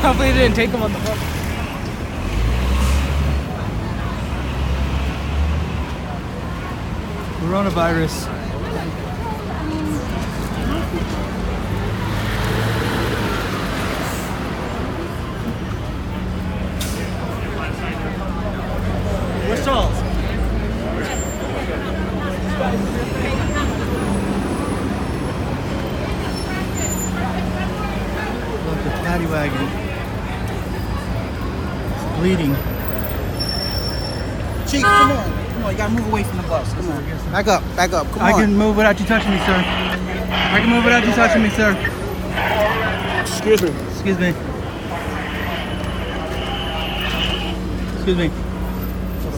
Hopefully they didn't take him on the bus. Coronavirus. Where's Charles? Look, the paddy wagon. It's bleeding. Chief, come on. Come on, you gotta move away from the bus. Come on. Back up, come on. I can move without you touching me, sir. I can move without you touching me, sir. Excuse me. Excuse me. Excuse me.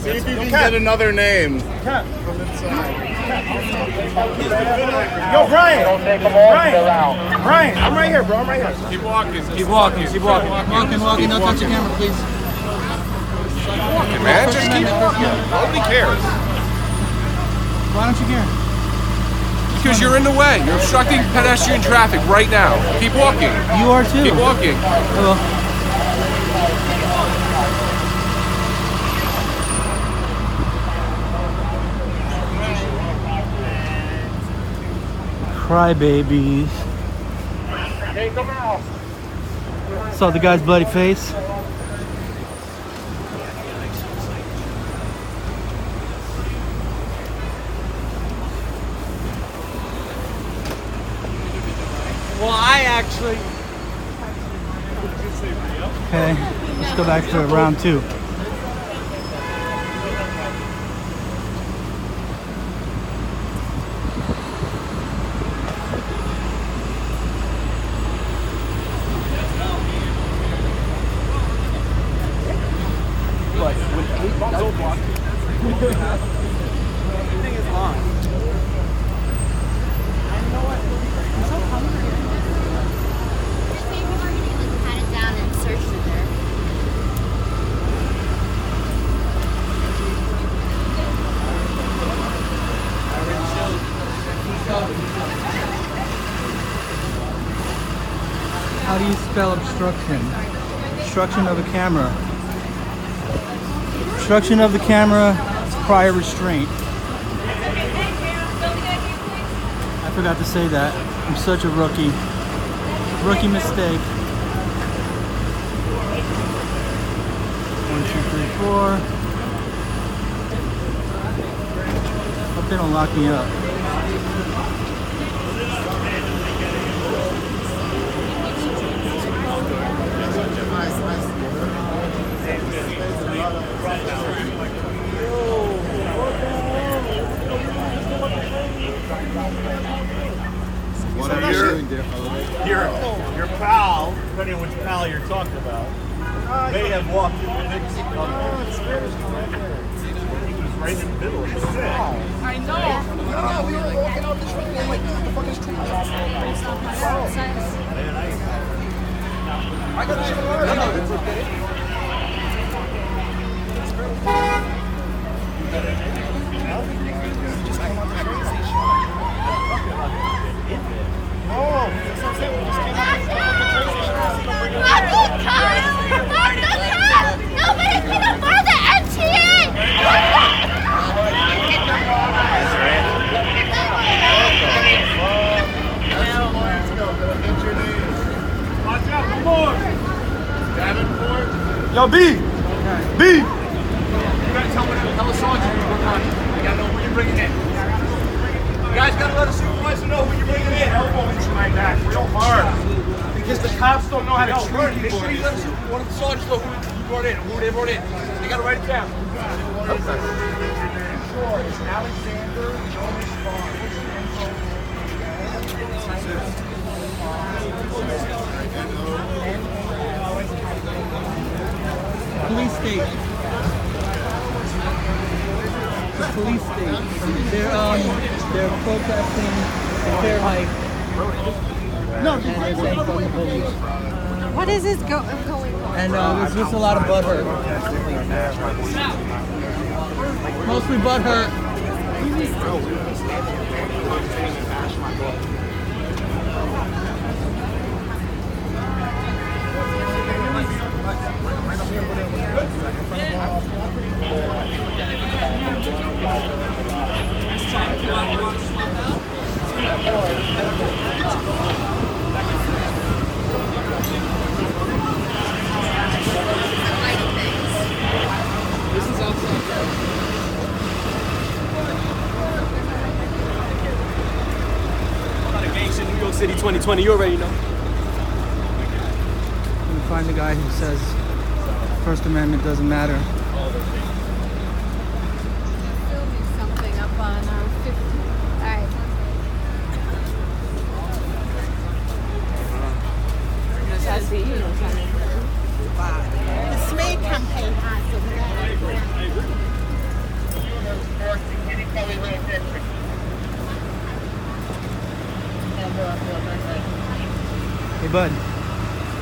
See if you can get another name from inside. Yo, Brian! Brian, I'm right here, bro. I'm right here. Keep walking. Keep walking. Keep walking. Walking. Don't touch the camera, please. Walking, man. Just keep walking. Nobody cares. Why don't you care? Because you're in the way. You're obstructing pedestrian traffic right now. Keep walking. You are too. Keep walking. Hello. Crybabies. Saw the guy's bloody face. Well, I actually. Okay, let's go back to round 2. Everything is on. How do you spell obstruction? Obstruction of a camera. Obstruction of the camera is prior restraint. I forgot to say that. I'm such a rookie. Rookie mistake. 1, 2, 3, 4. Hope they don't lock me up. Your pal, depending on which pal you're talking about, may have walked in the next He was right in the middle of the set. I know. No, we were walking out this way. Like, what the fuck is true? I got to Nobody's gonna bar the MTA! Watch out, one more! Davenport. Yo, B! B! You gotta tell the sergeant you work on. You gotta know who you're bringing in. You guys gotta let the supervisor know who you're bringing in. Elbow into my back real hard. Because the cops don't know how to treat Make people. sure you let one of the sergeants know who you brought in, who they brought in. You gotta write it down. Sure, it's Alexander, Jonas Farr. Police station. The police station. They're protesting the fair hike. No, and they're saying fuck the police. What is this going on? And there's just a lot of butthurt. Mostly butthurt. York City 2020, you already know. I'm gonna find the guy who says First Amendment doesn't matter. Filming something up on 50. Alright. The SMART campaign has some. Hey bud,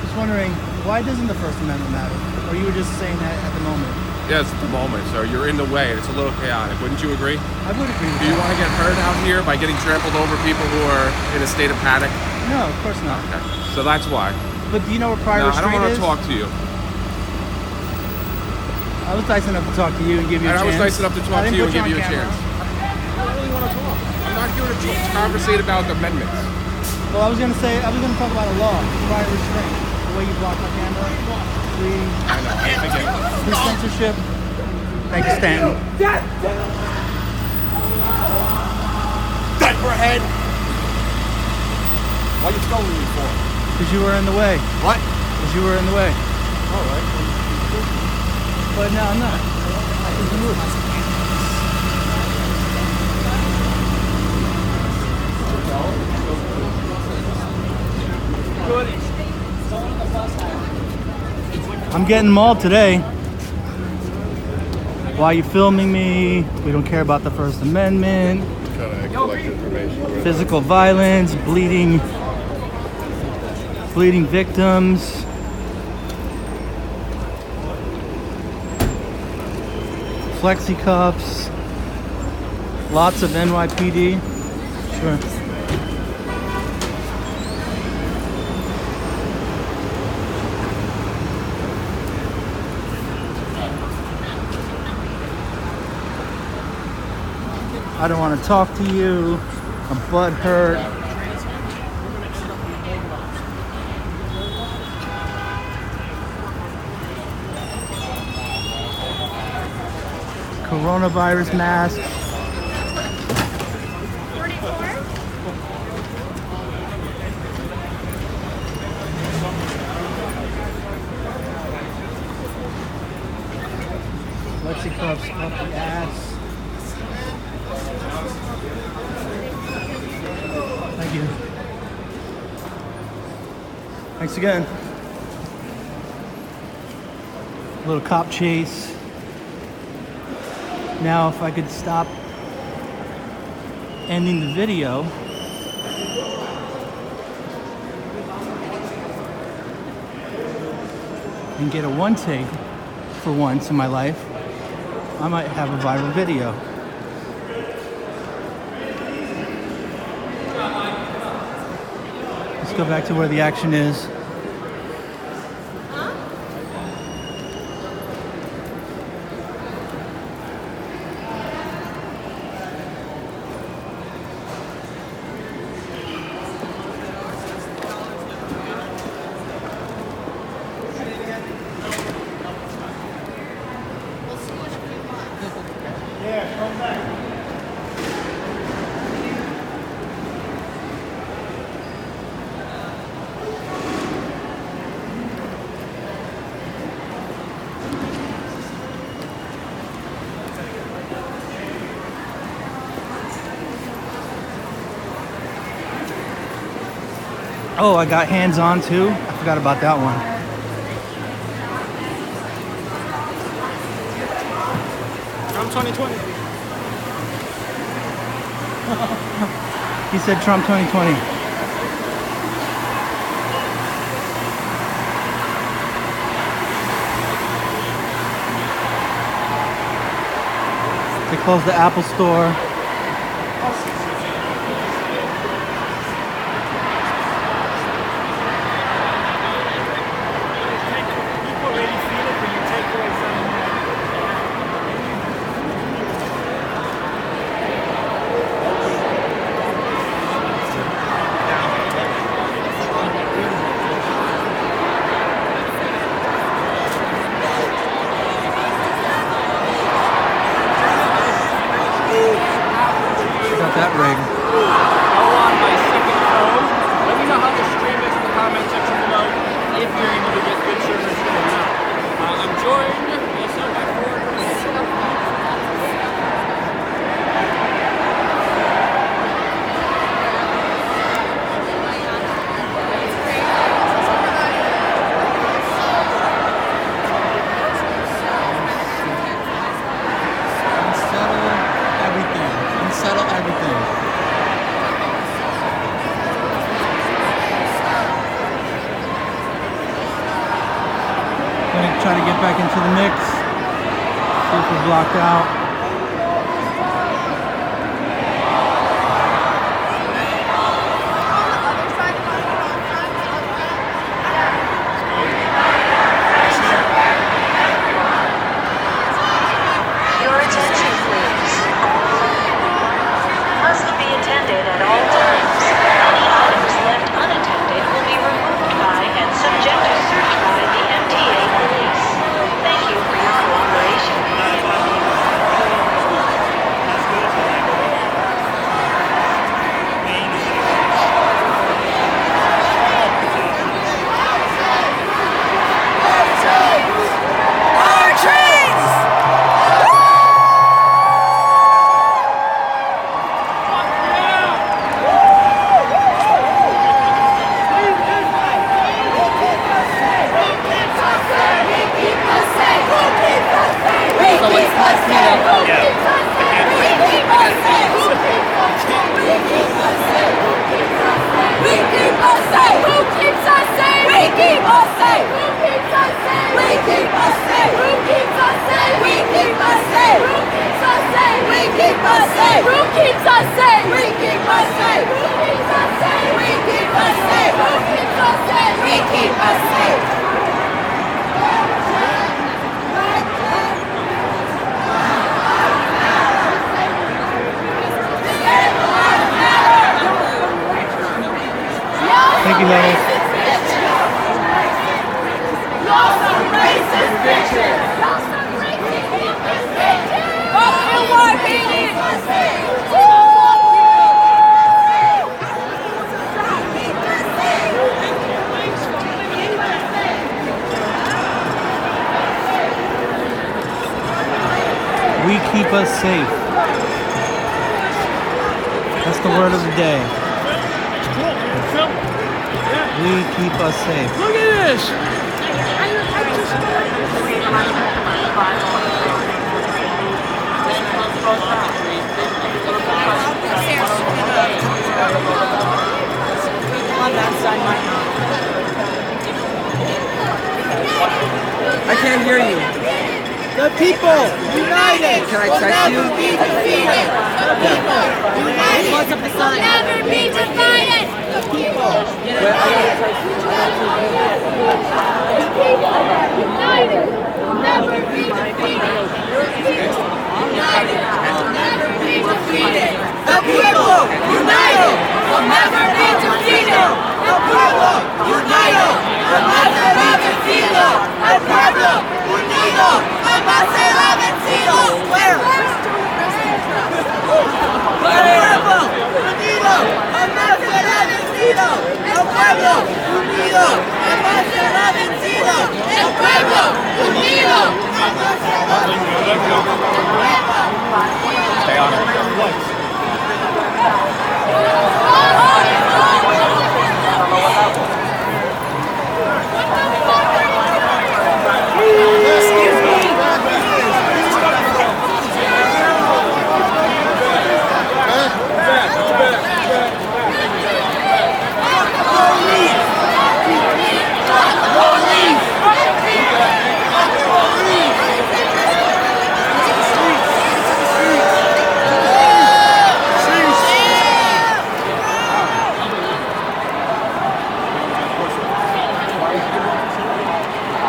just wondering, why doesn't the First Amendment matter? Or you were just saying that at the moment? Yes, at the moment, sir. You're in the way, and it's a little chaotic. Wouldn't you agree? I would agree with Do you that. want to get hurt out here by getting trampled over people who are in a state of panic? No, of course not. Okay. So that's why. But do you know where prior No, I don't restraint want is? to talk to you. I was nice enough to talk to you and give you a And I chance. was nice enough to talk I to didn't you put and give you a on camera. chance. I don't really want to talk. I'm not here to conversate about amendments. Well, I was gonna talk about a law, prior restraint. The way you block my camera. Free I know. I get it. censorship. Thank you, Stanton. Diaper head! Why you filming me for? Because you were in the way. What? Because you were in the way. Alright. But no, I'm not. I'm getting mauled today. Why are you filming me? We don't care about the First Amendment. Physical violence, bleeding victims. Flexi cuffs. Lots of NYPD. Sure. I don't want to talk to you. I'm butthurt. Coronavirus mask. Flexi cuffs up the ass. Thank you. Thanks again. A little cop chase. Now, if I could stop ending the video. And get a one take for once in my life, I might have a viral video. Let's go back to where the action is. Oh, I got hands on too. I forgot about that one. Trump 2020. He said Trump 2020. They closed the Apple store. Got that the mix. See if we're blocked out. Your attention, please. Must be attended at all times. Any items left unattended will be removed by and subject to search by the MTA police. Thank you for your cooperation. Thank you, ladies. We keep us safe. That's the word of the day. We keep us safe. Look at this! On that side might not. I can't hear you. The people united Can I will text never you? be defeated. The people united will never be divided. The people United will never be defeated. United will never be defeated. The people united Will never be defeated. The people united will never be defeated. The pueblo unido jamás será vencido. Where? El pueblo unido jamás será vencido. El pueblo unido jamás será vencido. El pueblo unido jamás será vencido. Stay on it.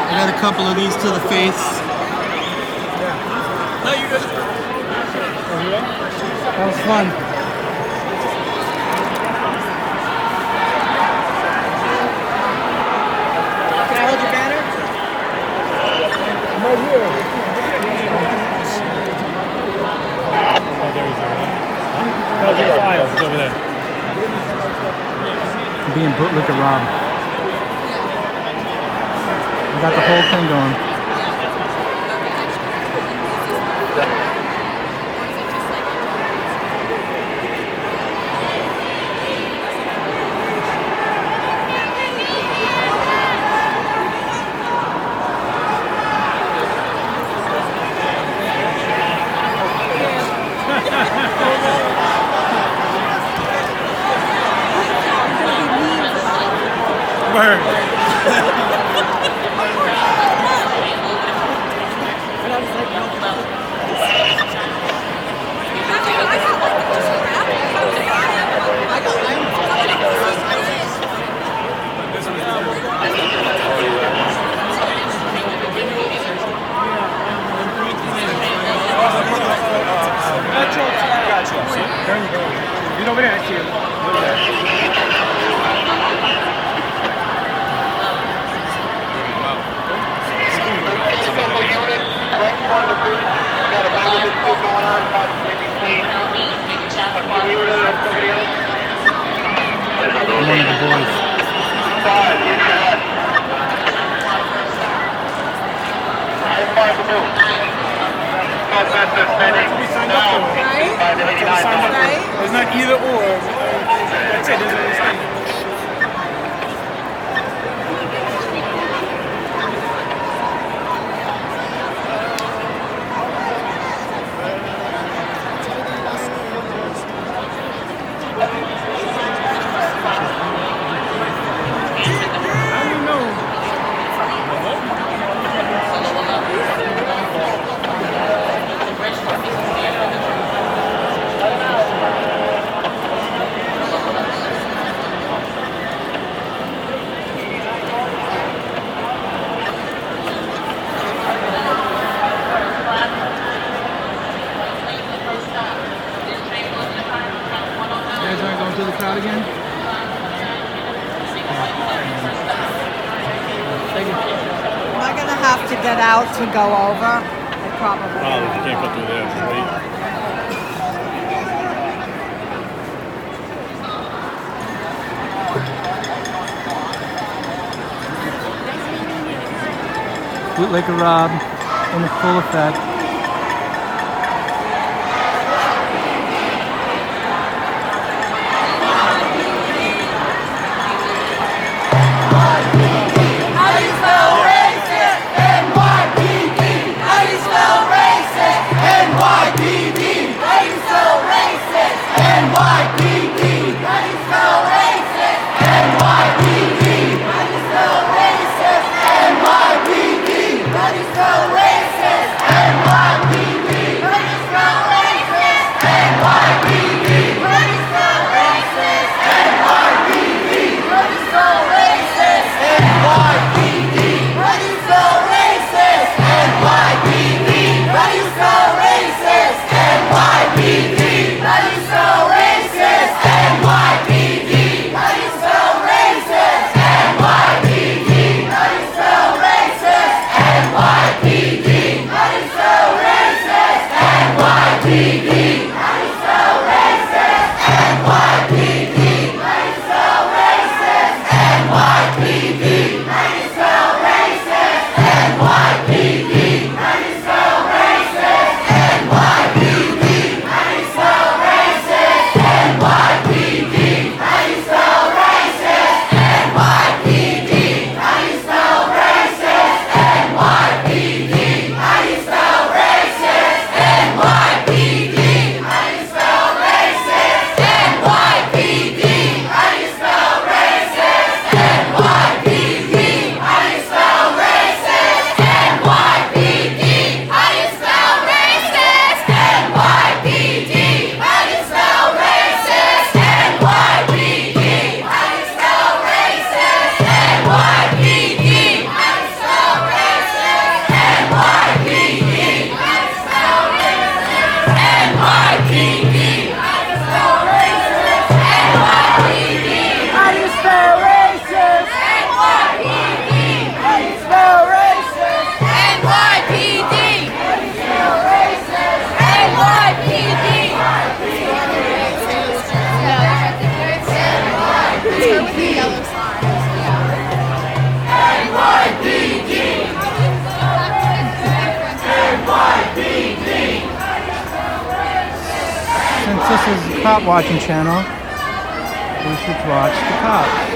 I got a couple of these to the face. That was fun. Can I hold your banner? Right here. Oh, there he's there. No, the files. It's over there. Being bootlicker Rob. I got the whole thing going. voice. Right? It's not either or. That's it. There's no mistake. To the crowd again? Am I going to have to get out to go over? I probably Oh, you can't go through there. Wait. Bootlicker Rob in full effect. Since this is a cop watching channel, we should watch the cops.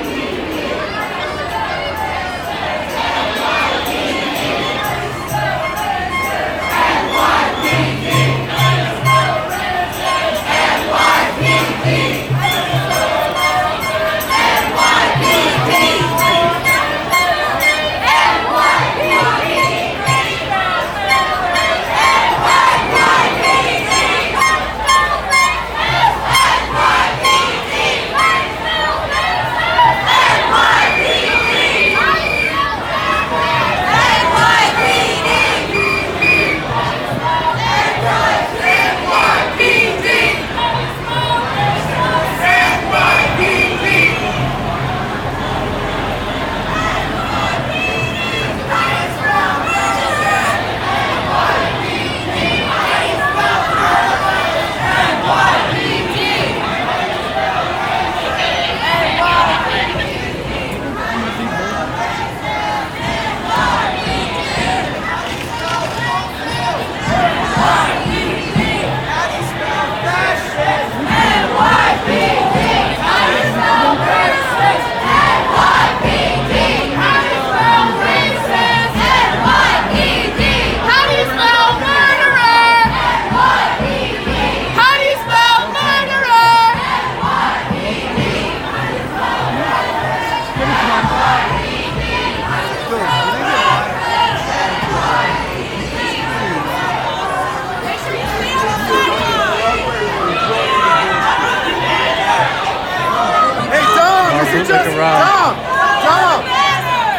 it just Dom? Dom!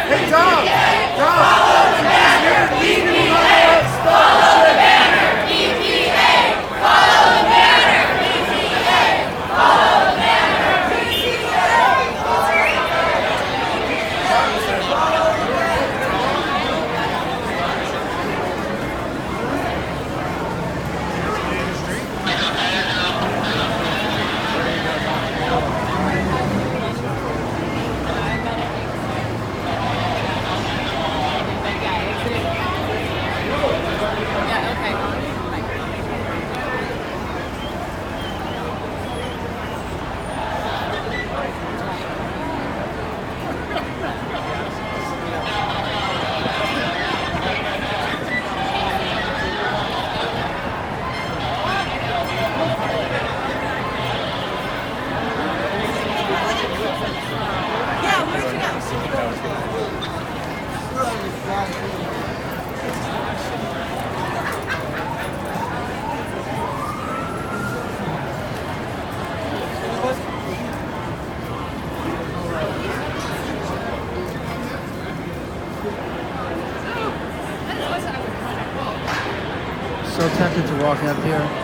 Hey, Dom! Dom! Leave me alone! Stop shit! So tempted to walk up here.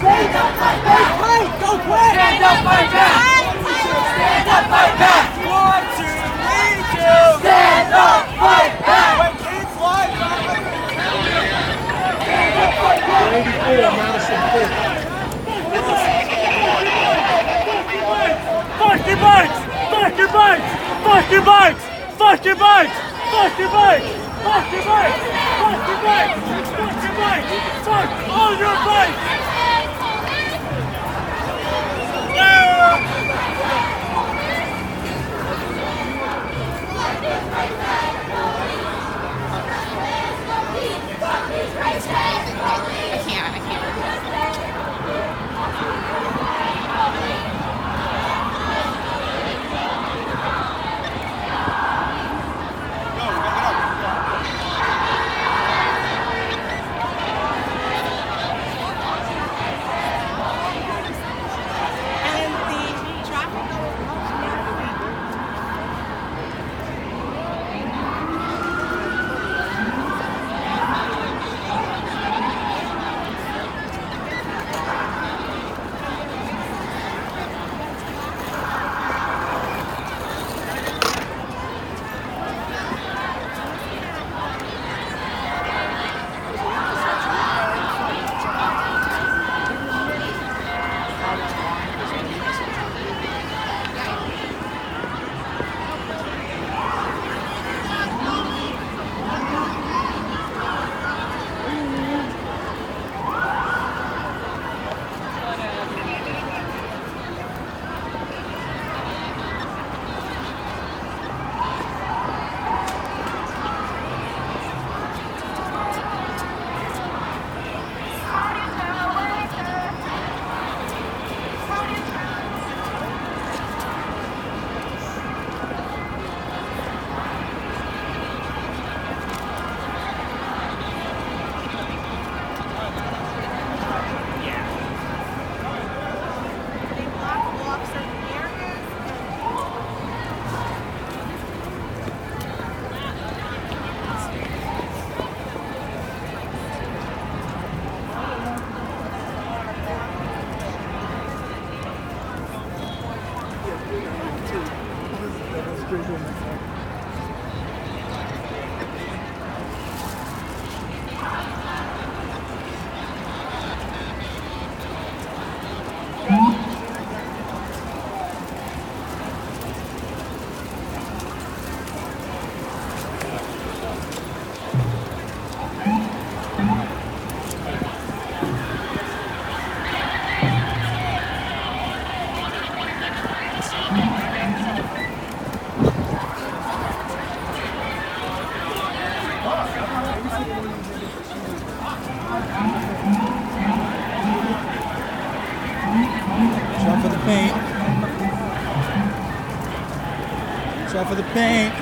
Stand up, fight back! Don't quit! Stand up, fight back! Stand up, fight back! 1, 2, 3, 2! Stand up, fight back! When kids lives matter! Stand up, fight back! 84, Madison 5th. Fuck your bikes! Fuck your bikes! Fuck your bikes! Fuck your bikes! Fuck your bikes! Fuck your bikes! Fuck your bikes! Fuck your bikes! Fuck all your bikes! Shot for the paint. Shot for the paint.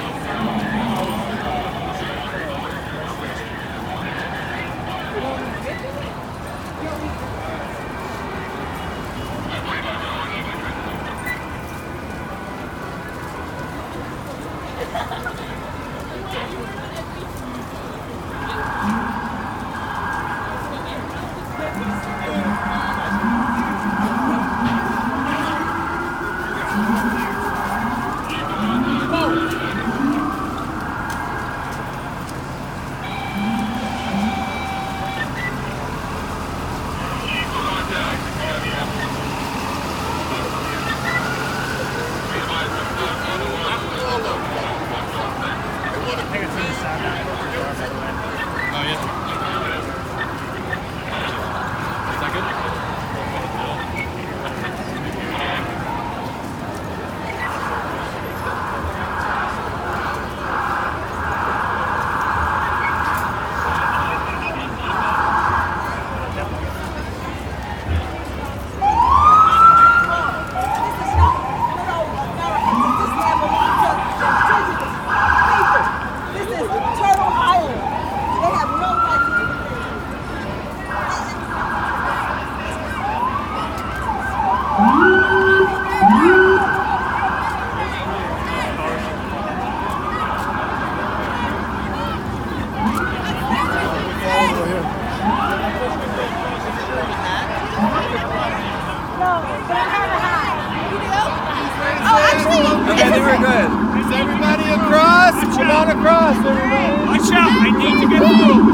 think we're good. Is everybody across? Come on across, everybody. Watch out, I need to get through.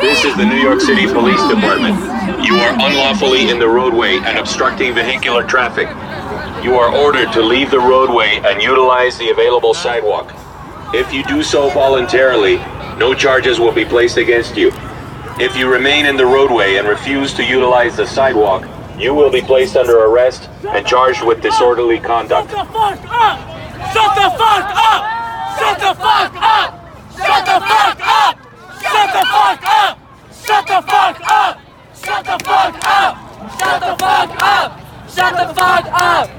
This is the New York City Police Department. You are unlawfully in the roadway and obstructing vehicular traffic. You are ordered to leave the roadway and utilize the available sidewalk. If you do so voluntarily, no charges will be placed against you. If you remain in the roadway and refuse to utilize the sidewalk, you will be placed under arrest and charged with disorderly conduct. Shut the fuck up! Shut the fuck up! Shut the fuck up! Shut the fuck up! Shut the fuck up! Shut the fuck up! Shut the fuck up! Shut the fuck up! Shut the fuck up!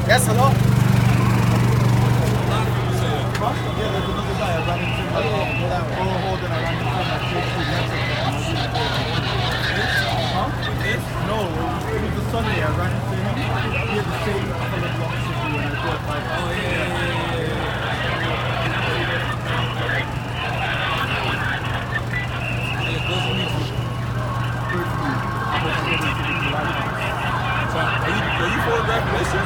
Yes, hello? Are you photographing this shit?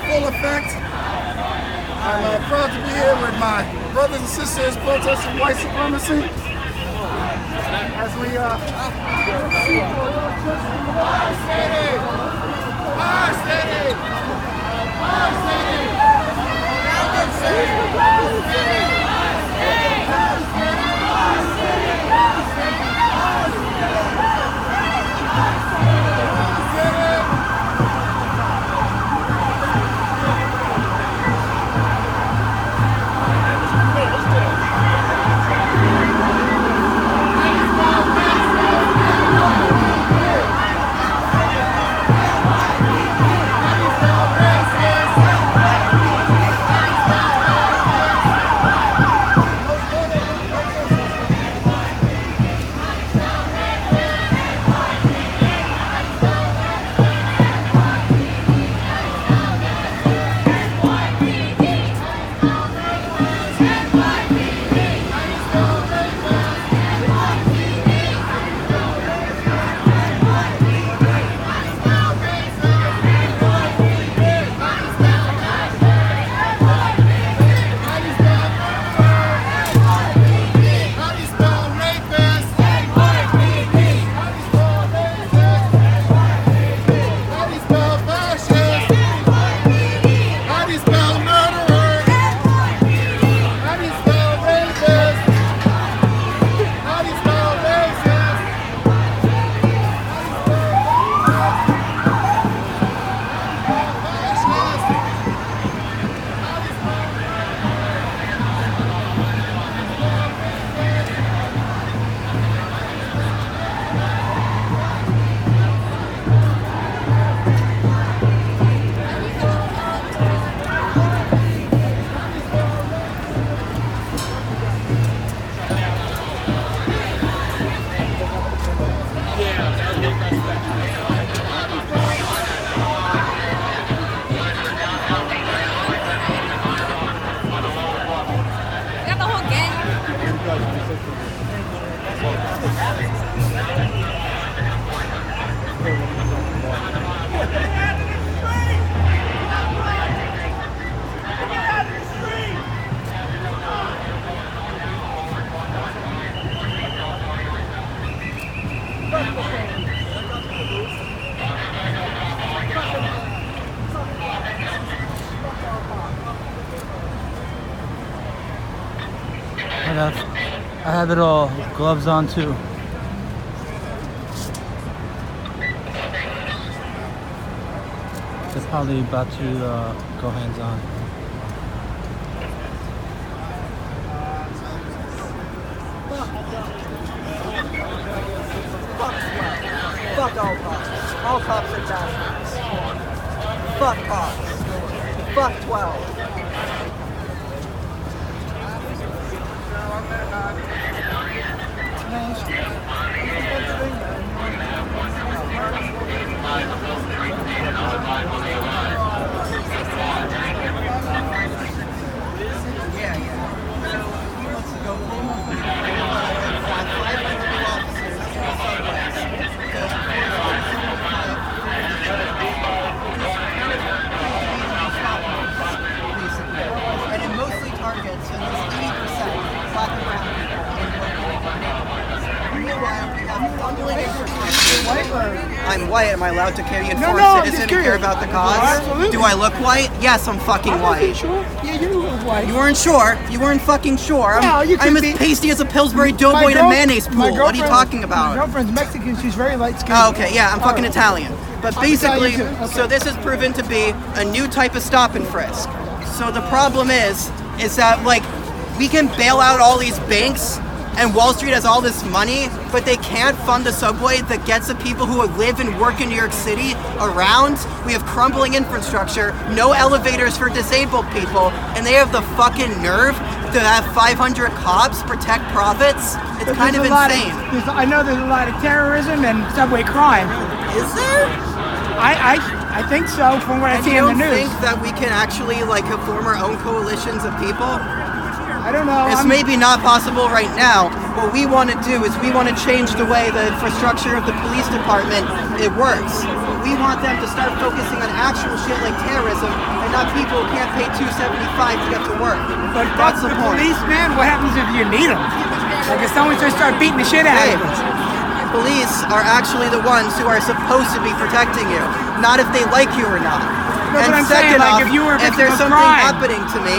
Full effect. I'm proud to be here with my brothers and sisters protesting white supremacy. As we I have it all. Gloves on too. They're probably about to go hands on. Fuck all cops. All cops are bastards. Fuck cops. Fuck 12. And it mostly targets at least 80% black and brown people. I'm white. Am I allowed to carry a foreign citizen and care about the cause? Absolutely. Do I look white? Yes, I'm fucking white. Sure? Yeah, you look white. You weren't sure. You weren't fucking sure. I'm as pasty as a Pillsbury Doughboy in a mayonnaise pool. What are you talking My about? girlfriend's Mexican. She's very light skinned. Oh, okay, yeah, I'm fucking Italian. But basically, Italian too. Okay. so this has proven to be a new type of stop and frisk. So the problem is that, like, we can bail out all these banks and Wall Street has all this money, but they can't fund the subway that gets the people who live and work in New York City around. We have crumbling infrastructure, no elevators for disabled people, and they have the fucking nerve to have 500 cops protect profits. It's But kind of there's a lot insane. I know there's a lot of terrorism and subway crime. Is there? I think so from what I And see you in the don't news. think that we can actually like form our own coalitions of people? I don't know. It's maybe not possible right now. What we want to do is we want to change the way the infrastructure of the police department it works. We want them to start focusing on actual shit like terrorism and not people who can't pay $2.75 to get to work. But That's the point. police, man, what happens if you need them? Like if someone just start beating the shit out Hey, of us. police are actually the ones who are supposed to be protecting you, not if they like you or not. No, but I'm saying, like, if you were a if victim there's of something crime. happening to me,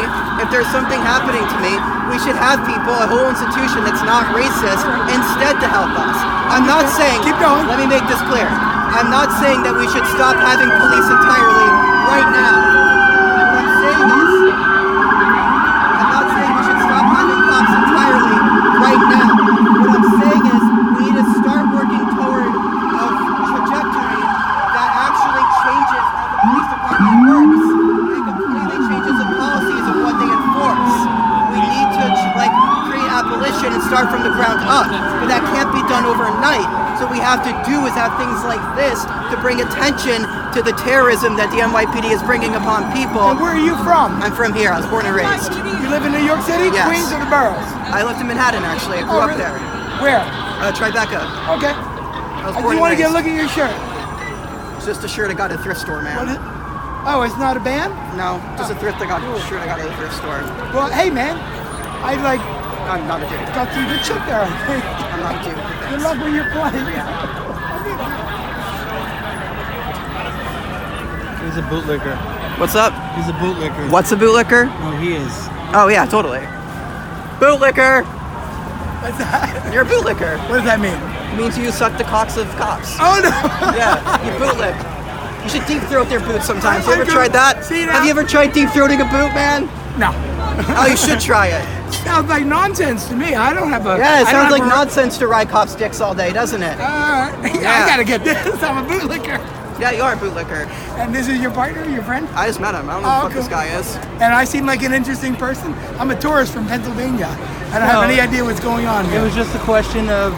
we should have people, a whole institution that's not racist, instead to help us. I'm not saying. Keep going. Let me make this clear. I'm not saying that we should stop having police entirely right now. What I'm saying is, I'm not saying we should stop having cops entirely right now. What I'm saying is, we need to start working toward a trajectory that actually changes how the police department works. It completely changes the policies of what they enforce. We need to create abolition and start from the ground up, but that can't be done overnight. So what we have to do is have things like this to bring attention to the terrorism that the NYPD is bringing upon people. And where are you from? I'm from here. I was born and raised. You live in New York City, Yes. Queens, or the boroughs? I lived in Manhattan actually. I grew up really? there. Where? Tribeca. Okay. I was I born just want to and get a raised. look at your shirt. It's just a shirt I got at a thrift store, man. What is, oh, it's not a band? No, just a shirt I got at a thrift store. Well, hey, man. I I'm not a dude. got some good shit there, I think. I'm not a dude. Good luck with your play. He's a bootlicker. What's up? He's a bootlicker. What's a bootlicker? No, he is. Oh yeah, totally. Bootlicker. What's that? You're a bootlicker. What does that mean? It means you suck the cocks of cops. Oh, no. Yeah, you bootlick. You should deep throat their boots sometimes. You I ever do. tried that? See, now- Have you ever tried deep throating a boot, man? No. Oh, you should try it. Sounds like nonsense to me. I don't have a... Yeah, it I don't sounds like have a- nonsense to ride cops' dicks all day, doesn't it? Yeah, Yeah. I gotta get this. I'm a bootlicker. Yeah, you are a bootlicker. And this is your partner, your friend? I just met him. I don't know who the fuck this guy is. And I seem like an interesting person. I'm a tourist from Pennsylvania. I don't have any idea what's going on It here. was just a question of,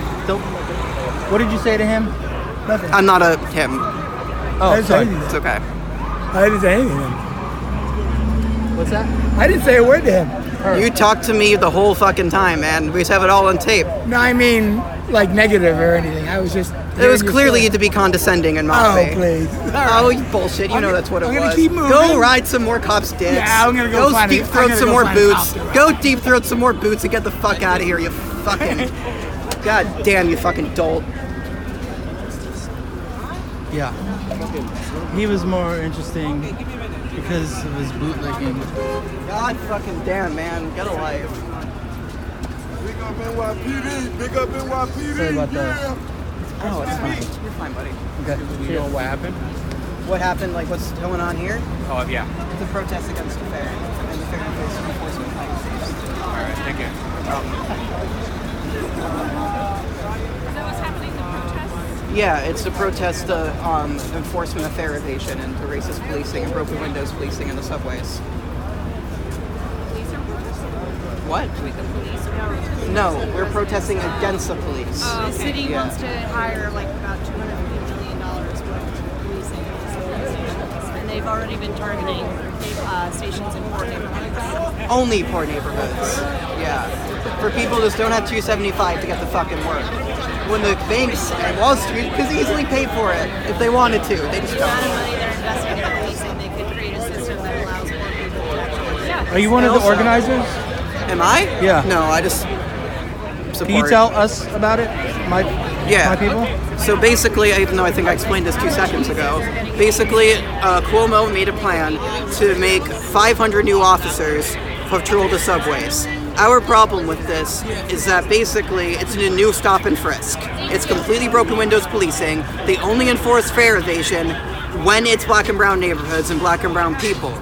what did you say to him? Nothing. I'm not a him. I Oh, didn't say sorry. anything. It's okay. I didn't say anything. What's that? I didn't say a word to him. You talk to me the whole fucking time, man. We just have it all on tape. No, I mean, like negative or anything. I was just... It was clearly you to be condescending and Oh, mock me. please. Oh, you bullshit. You know that's what it I'm was. gonna keep moving. Go ride some more cops' dicks. Yeah, I'm gonna go find deep I'm throat gonna some go more find a boots. cop. Go deep throat some more boots and get the fuck out of here, you fucking... God damn, you fucking dolt. Yeah. He was more interesting because of his bootlicking. God fucking damn, man. Get a life. Big up NYPD. Big up NYPD. Sorry about that. Oh, it's fine. You're fine, buddy. Okay. You know what happened? What happened? Like, what's going on here? Oh, yeah. It's a protest against the fair and the fair enforcement policies. All right, thank you. Yeah, it's a protest enforcement of fare evasion and the racist policing and broken windows policing in the subways. What? No, we're protesting against the police. The city Yeah. wants to hire like about $250 million worth of policing stations, and they've already been targeting stations in poor neighborhoods. Only poor neighborhoods. Yeah. For people who just don't have $275 to get the fucking work. When the banks and Wall Street could easily pay for it if they wanted to. They just The amount of money they're investing in policing, they could create a system that allows more people to actually. Yeah. Are you one of the organizers? Am I? Yeah. No, I just support. Can you tell us about it? My people? So basically, even though I think I explained this 2 seconds ago, basically Cuomo made a plan to make 500 new officers patrol the subways. Our problem with this is that basically it's a new stop and frisk. It's completely broken windows policing. They only enforce fare evasion when it's black and brown neighborhoods and black and brown people.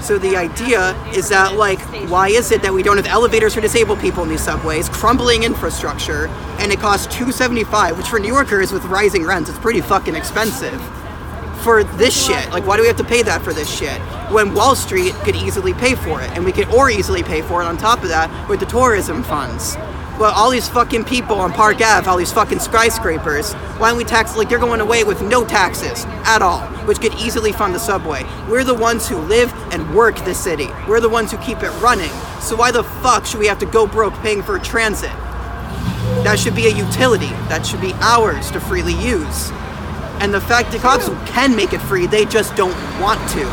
So the idea is that, like, why is it that we don't have elevators for disabled people in these subways, crumbling infrastructure, and it costs $275, which for New Yorkers with rising rents, it's pretty fucking expensive. For this shit, like, why do we have to pay that for this shit? When Wall Street could easily pay for it, and we could easily pay for it on top of that with the tourism funds. But all these fucking people on Park Ave, all these fucking skyscrapers, why don't we tax, like, they're going away with no taxes at all, which could easily fund the subway. We're the ones who live and work the city. We're the ones who keep it running. So why the fuck should we have to go broke paying for transit? That should be a utility. That should be ours to freely use. And the fact that cops can make it free, they just don't want to.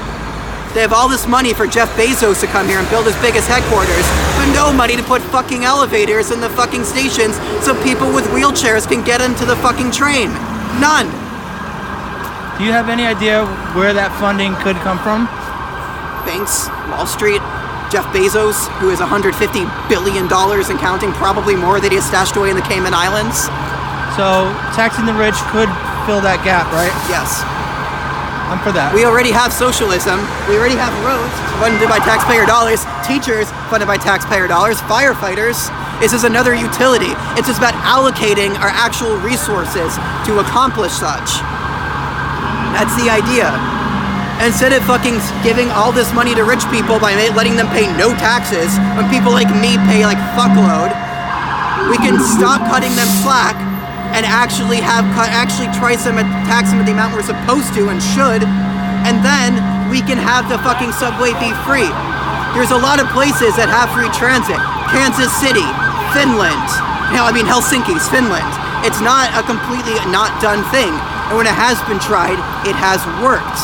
They have all this money for Jeff Bezos to come here and build his biggest headquarters, but no money to put fucking elevators in the fucking stations so people with wheelchairs can get into the fucking train. None. Do you have any idea where that funding could come from? Banks, Wall Street, Jeff Bezos, who is $150 billion and counting, probably more that he has stashed away in the Cayman Islands. So taxing the rich could fill that gap, right? Yes. I'm for that. We already have socialism. We already have roads funded by taxpayer dollars, teachers funded by taxpayer dollars, firefighters. This is another utility. It's just about allocating our actual resources to accomplish such. That's the idea. Instead of fucking giving all this money to rich people by letting them pay no taxes, when people like me pay like fuckload, we can stop cutting them slack and actually tax them at the amount we're supposed to and should, and then we can have the fucking subway be free. There's a lot of places that have free transit. Kansas City, Finland, Helsinki's Finland. It's not a completely not done thing, and when it has been tried, it has worked.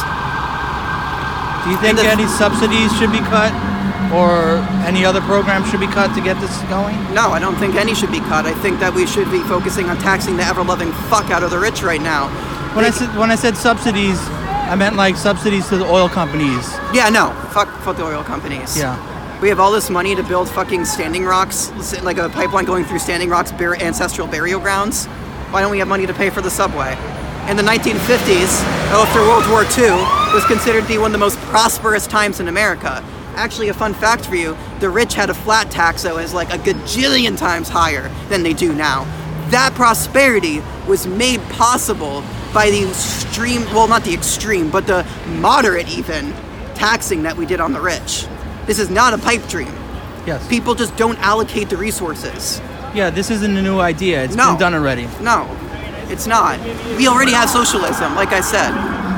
Do you think any subsidies should be cut? Or any other program should be cut to get this going? No, I don't think any should be cut. I think that we should be focusing on taxing the ever-loving fuck out of the rich right now. When I said subsidies, I meant like subsidies to the oil companies. Yeah, no, fuck the oil companies. Yeah. We have all this money to build fucking Standing Rock's, like a pipeline going through Standing Rock's ancestral burial grounds. Why don't we have money to pay for the subway? In the 1950s, after World War II, was considered to be one of the most prosperous times in America. Actually, a fun fact for you, the rich had a flat tax that was like a gajillion times higher than they do now. That prosperity was made possible by the extreme, well, not the extreme, but the moderate even, taxing that we did on the rich. This is not a pipe dream. Yes. People just don't allocate the resources. Yeah, this isn't a new idea. It's been done already. No, it's not. We already have socialism, like I said.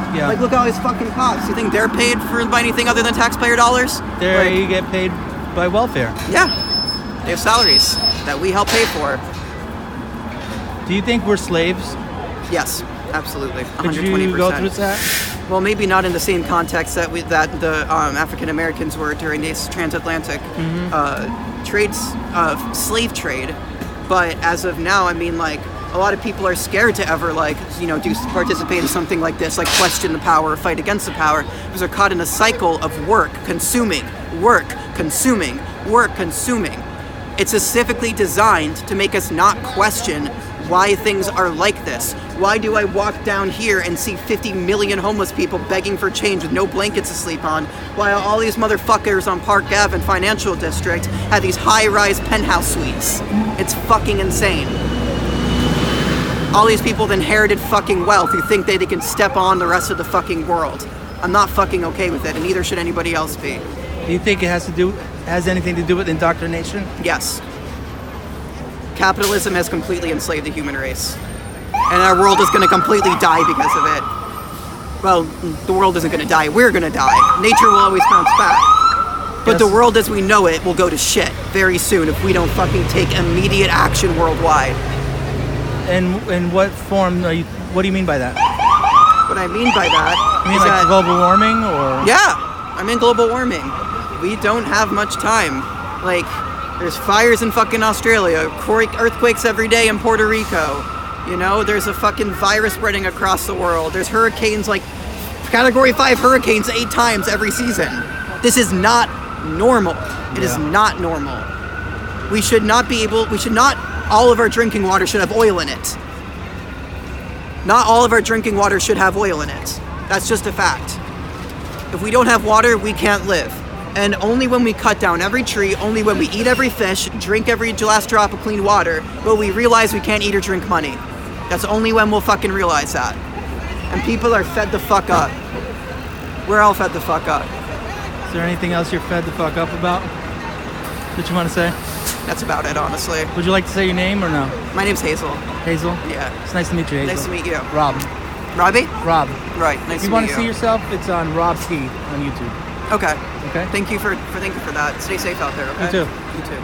Yeah. Like, look at all these fucking cops. You think they're paid by anything other than taxpayer dollars? They get paid by welfare. Yeah. They have salaries that we help pay for. Do you think we're slaves? Yes, absolutely. 120%. Did you go through that? Well, maybe not in the same context that the African Americans were during this transatlantic slave trade. But as of now, I mean, like, a lot of people are scared to ever, like, participate in something like this, like question the power or fight against the power, because they're caught in a cycle of work, consuming, work, consuming, work, consuming. It's specifically designed to make us not question why things are like this. Why do I walk down here and see 50 million homeless people begging for change with no blankets to sleep on, while all these motherfuckers on Park Ave and Financial District have these high-rise penthouse suites? It's fucking insane. All these people with inherited fucking wealth who think they can step on the rest of the fucking world. I'm not fucking okay with it, and neither should anybody else be. Do you think it has anything to do with indoctrination? Yes. Capitalism has completely enslaved the human race. And our world is going to completely die because of it. Well, the world isn't going to die. We're going to die. Nature will always bounce back. But the world as we know it will go to shit very soon if we don't fucking take immediate action worldwide. And in what form are you? What do you mean by that? What I mean by that You mean is like that, global warming, or? Yeah, I mean global warming. We don't have much time. Like, there's fires in fucking Australia, earthquakes every day in Puerto Rico. You know, there's a fucking virus spreading across the world. There's hurricanes, like Category 5 hurricanes 8 times every season. This is not normal. It is not normal. We should not, all of our drinking water should have oil in it. Not all of our drinking water should have oil in it. That's just a fact. If we don't have water, we can't live. And only when we cut down every tree, only when we eat every fish, drink every last drop of clean water, will we realize we can't eat or drink money. That's only when we'll fucking realize that. And people are fed the fuck up. We're all fed the fuck up. Is there anything else you're fed the fuck up about that you want to say? That's about it, honestly. Would you like to say your name or no? My name's Hazel. Hazel? Yeah. It's nice to meet you, Hazel. Nice to meet you. Rob. Robbie? Rob. Right, nice to meet you. If you want to see yourself, it's on Rob T on YouTube. Okay. Okay. Thank you for that. Stay safe out there, okay? You too. You too.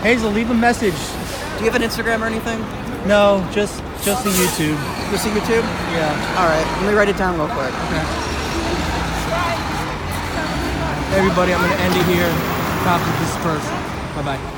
Hazel, leave a message. Do you have an Instagram or anything? No, just the YouTube. Just the YouTube? Yeah. All right. Let me write it down real quick. Okay. Everybody, I'm going to end it here. Talk to this person. Bye-bye.